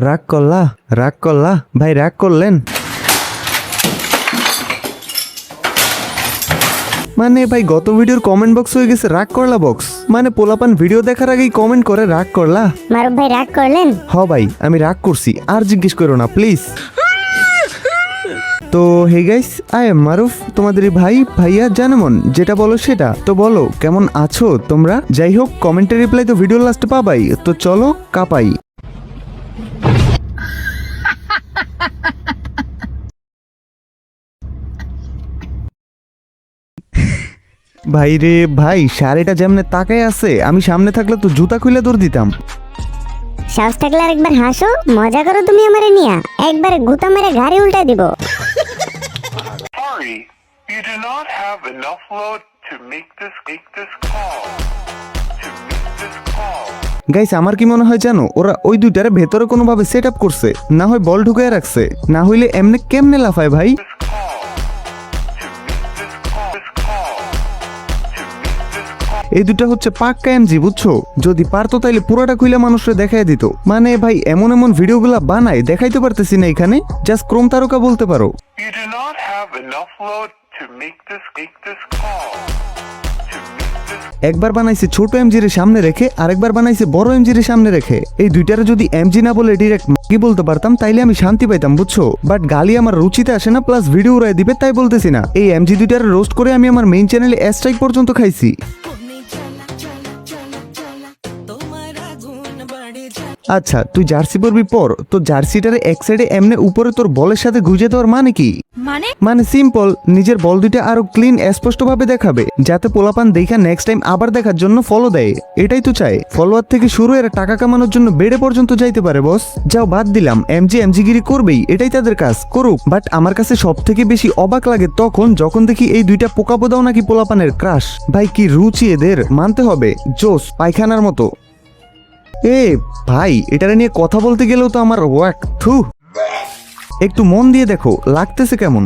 রাগ করলা? রাগ করলা ভাই? রাগ করলেন? মানে ভাই গত ভিডিওর কমেন্ট বক্স হয়ে গেছে রাগ করলা বক্স। মানে পোলাপান ভিডিও দেখার আগেই কমেন্ট করে রাগ করলা। মারুফ ভাই রাগ করলেন? হ ভাই আমি রাগ করছি, আর জিজ্ঞেস করো না প্লিজ। তো হে গাইস, আই এম মারুফ, তোমাদের ভাই ভাইয়া জানেমন। যেটা বলো সেটা তো বলো, কেমন আছো তোমরা? যাই হোক, কমেন্টের রিপ্লাই তো ভিডিও লাস্টে পাবাই, তো চলো কাপাই। ভাই রে ভাই, শাড়িটা যেমনে তাকায় আছে, আমি সামনে থাকলে তো জুতা খুলে দৌড় দিতাম। সাহস থাকলে আরেকবার হাসো, মজা করো তুমি আমারে নিয়া, একবার গুতা মেরে গাড়ি উল্টাই দিব। Sorry, you do not have enough load to make this call. Guys আমার কি মনে হয় জানো, ওরা ওই দুইটারে ভেতরে কোনোভাবে সেট আপ করছে, না হয় বল ঢুকায় রাখছে, না হইলে এমনি কেমনে লাফায় ভাই। এই দুটা হচ্ছে পাক্কা এমজি, বুঝছো? যদি পারতো তাইলে পুরোটা খুইলা মানুষরে দেখাই দিত। মানে ভাই এমন এমন ভিডিওগুলা বানায়, দেখাইতে পারতেছি না এখানে, জাস্ট ক্রোম তারকা বলতে পারো। You do not have enough load to make this call. একবার বানাইছে ছোট এমজির সামনে রেখে, আরেকবার বানাইছে বড় এমজির সামনে রেখে। এই দুইটারে যদি এমজি না বলে ডিরেক্ট কি বলতে পারতাম, তাইলে আমি শান্তি পাইতাম, বুঝছো? বাট গালি আমার রুচিতে আসে না, প্লাস ভিডিও উড়াই দিবে তাই বলতেছি না। এই এমজি দুইটারে রোস্ট করে আমি আমার মেইন চ্যানেলে স্ট্রাইক পর্যন্ত খাইছি। আচ্ছা তুই জার্সি পরবি পর, তো জার্সিটারে এক সাইডে এমনে উপরে তোর বলের সাথে গুজে দেওয়ার মানে কি? মানে সিম্পল, নিজের বল দুইটা আরো ক্লিন স্পষ্ট ভাবে দেখাবে, যাতে পোলাপান দেখা নেক্সট টাইম আবার দেখার জন্য ফলো দেয়। এটাই তো চাই। ফলোয়ার থেকে শুরু এরা টাকা কামানোর জন্য বেড়ে পর্যন্ত যাইতে পারে বস। যাও বাদ দিলাম, এমজিগিরি করবেই, এটাই তাদের কাজ, করুক। বাট আমার কাছে সব থেকে বেশি অবাক লাগে তখন যখন দেখি এই দুইটা পোকাপোদাও নাকি পোলাপানের ক্রাশ। ভাই কি রুচি এদের, মানতে হবে, জোস পায়খানার মতো। এ ভাই এটারে নিয়ে কথা বলতে গেলেও তো আমার ওয়াক থু। একটু মন দিয়ে দেখো লাগতেছে কেমন।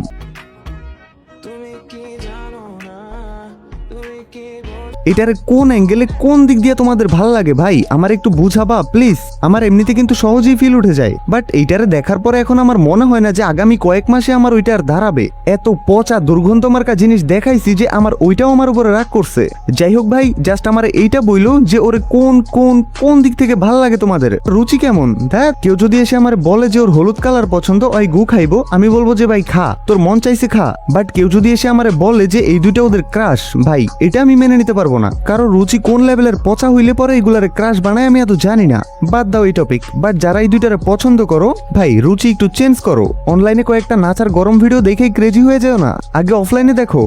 এটারে কোন অ্যাঙ্গেলে কোন দিক দিয়ে তোমাদের ভাল লাগে ভাই, আমার একটু বুঝাবা প্লিজ। আমার এমনিতে কিন্তু সহজেই ফিল উঠে যায়, বাট এইটারে দেখার পরে এখন আমার মনে হয় না যে আগামী কয়েক মাসে আমার ওইটা আর দাঁড়াবে। এত পচা দুর্গন্ধ মার্কা জিনিস দেখাইছি যে আমার ওইটাও আমার উপরে রাগ করছে। যাই হোক ভাই, জাস্ট আমার এইটা বইলো যে ওরে কোন কোন কোন দিক থেকে ভাল লাগে তোমাদের, রুচি কেমন। দেখ কেউ যদি এসে আমার বলে যে ওর হলুদ কালার পছন্দ, ওই গু খাইবো, আমি বলবো যে ভাই খা, তোর মন চাইছে খা। বাট কেউ যদি এসে আমার বলে যে এই দুইটা ওদের ক্রাশ, ভাই এটা আমি মেনে নিতে পারবো না। কারো রুচি কোন লেভেলের পচা হইলে পরে এগুলার ক্রাশ বানায় আমি এত জানি না, বাদ দাও এই টপিক। বাট যারা এই দুইটারে পছন্দ করো ভাই, রুচি একটু চেঞ্জ করো। অনলাইনে কয়েকটা নাচার গরম ভিডিও দেখেই ক্রেজি হয়ে যাও না, আগে অফলাইনে দেখো।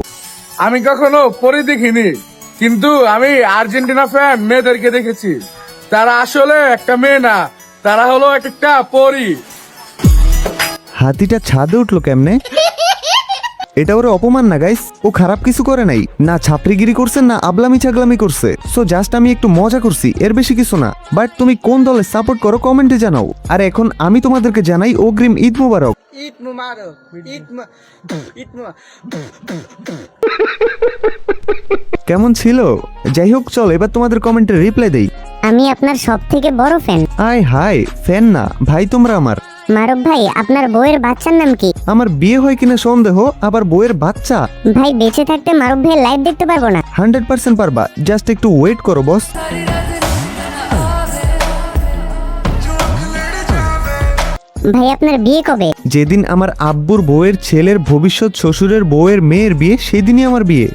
আমি কখনো পরি দেখিনি, কিন্তু আমি আর্জেন্টিনা ফ্যান মেয়েদেরকে দেখেছি। তারা আসলে একটা মেয়ে না, তারা হলো একটা পরি। হাতিটা ছাদে উঠলো কেমনে? এটা ওরে অপমান না গাইস, ও খারাপ কিছু করে নাই, না ছাপরিগিরি করছে না আবলামি ছাগলামি করছে। সো জাস্ট আমি একটু মজা করছি, এর বেশি কিছু না। বাট তুমি কোন দলে সাপোর্ট করো কমেন্টে জানাও। আর এখন আমি তোমাদেরকে জানাই অগ্রিম ঈদ মুবারক। ঈদ মুবারক, ঈদ কেমন ছিল? যাই হোক চল এবার তোমাদের কমেন্টের রিপ্লাই দেই। আমি আপনার সব থেকে বড় ফ্যান। আয় হাই, ফ্যান না ভাই তোমরা আমার। মারুফ ভাই আপনার বউয়ের বাচ্চার নাম কি? আমার বিয়ে হয় কিনা সন্দেহ, আবার বউয়ের বাচ্চা। ভাই বেঁচে থাকতে মারুফ ভাই লাইভ দেখতে পারবো না। 100% পারবা, জাস্ট একটু ওয়েট করো বস। ভাই আপনার বিয়ে কবে? যেদিন আমার আব্বুর বউয়ের ছেলের ভবিষ্যৎ শ্বশুরের বউয়ের মেয়ের বিয়ে, সেদিনই আমার বিয়ে।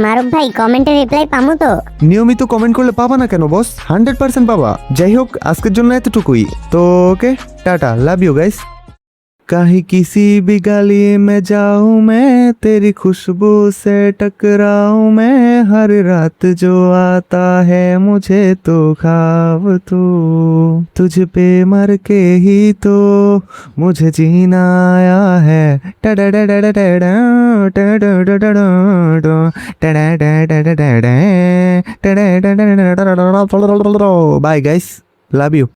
মারুফ ভাই কমেন্টে রিপ্লাই পামু তো? নিয়মিত কমেন্ট করলে পাবা না কেন বস, 100% পাবা। যাই হোক আজকের জন্য এতটুকুই তো, okay tata, love you guys. कहीं किसी भी गली में जाऊं मैं, तेरी खुशबू से टकराऊं मैं, हर रात जो आता है मुझे तो ख्वाब तू, तुझ पे मर के ही तो मुझे जीना आया है। Bye guys, love you.